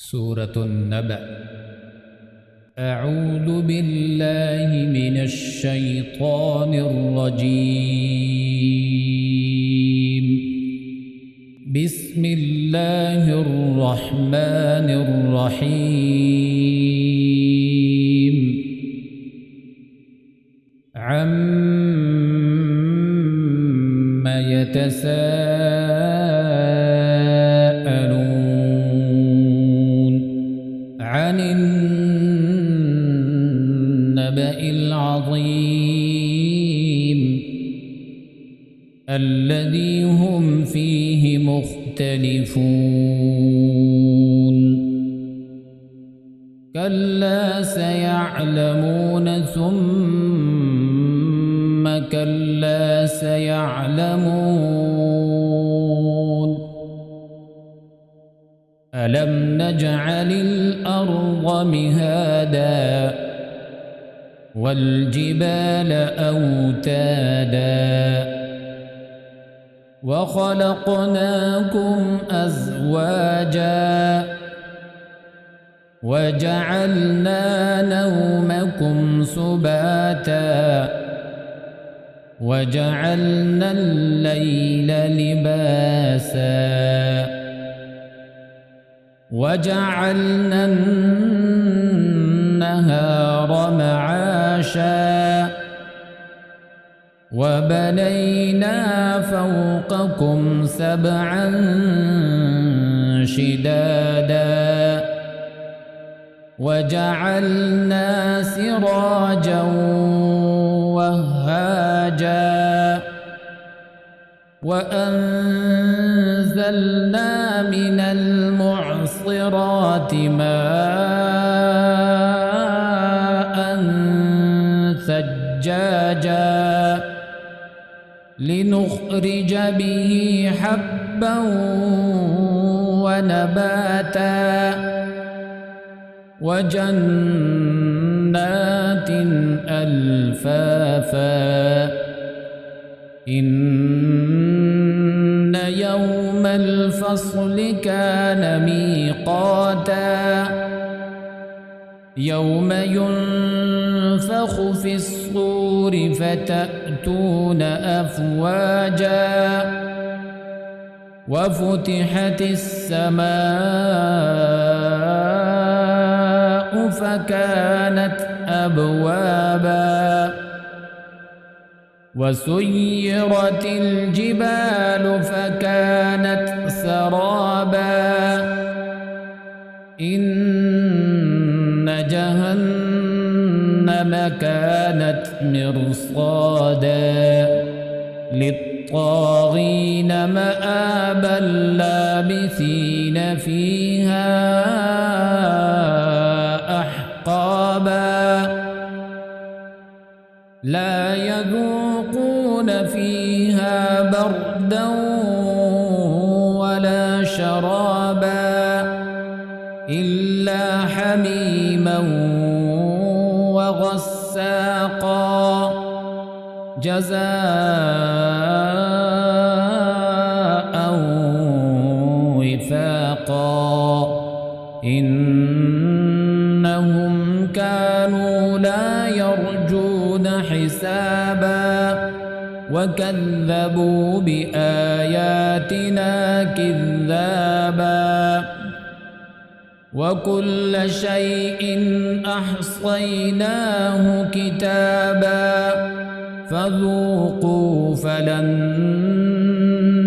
سورة النبأ. أعوذ بالله من الشيطان الرجيم. بسم الله الرحمن الرحيم. عَمَّ يتساءلون عن النبأ العظيم الذي هم فيه مختلفون. كلا سيعلمون ثم كلا سيعلمون. ألم نجعل الأرض مهادا والجبال أوتادا وخلقناكم أزواجا وجعلنا نومكم سباتا وجعلنا الليل لباسا وجعلنا النهار معاشا وبنينا فوقكم سبعا شدادا وجعلنا سراجا وهاجا وأنزلنا من المعصرات ماء ثجاجا لنخرج به حبا ونباتا وجنات ألفافا. إن يوم الفصل كان ميقاتا يوم ينفخ في الصور فتأتون أفواجا وفتحت السماء فكانت أبوابا وسيرت الجبال فكانت سرابا. إن جهنم كانت مرصادا للطاغين مآبا لابثين فيها أحقابا لا يذوقون فيها بردا ولا شرابا إلا حميما وغساقا جزاء وفاقا. إنهم كانوا لا يرجون حسابا وكذبوا بآياتنا كذابا وكل شيء أحصيناه كتابا فذوقوا فلن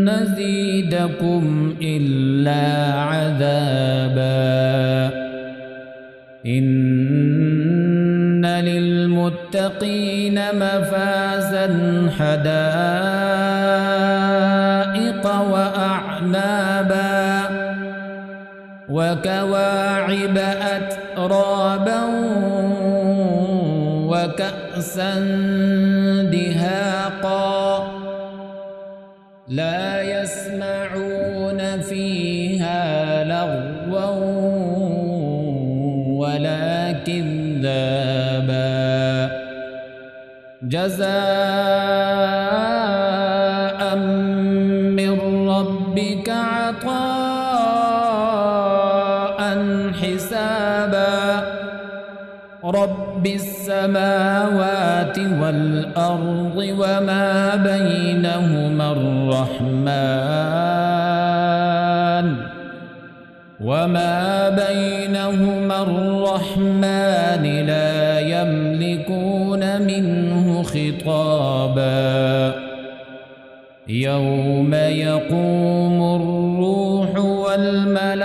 نزيدكم إلا عذابا. إن للمتقين مفازا حدائق وأعنابا وكواعب أترابا وكأسا دهاقا لا يسمعون فيها لغوا ولا كذابا جزاء من ربك عطاء حسابا رب السماوات والأرض وما بينهما الرحمن لا يملكون منه خطابا يوم يقوم الروح والملائكة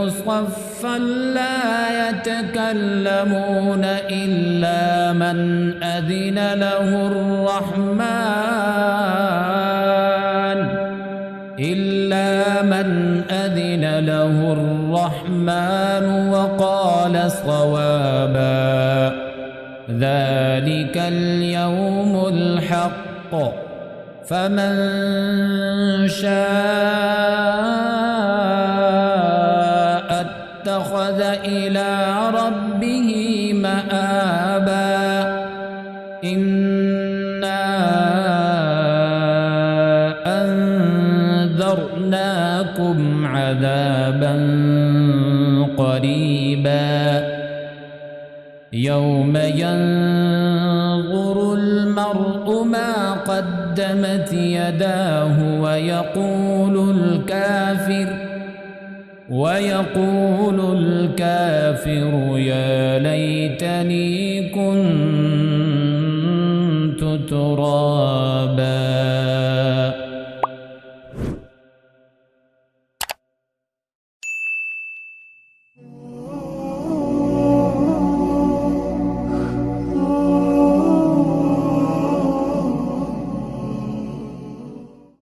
صفا لا يتكلمون إلا من أذن له الرحمن وقال صوابا ذلك اليوم الحق فمن شاء اتخذ إلى ربه مآبا إنا أنذرناكم عذابا قريبا يوم ينظر المرء ما قدمت يداه ويقول الكافر يا ليتني كنت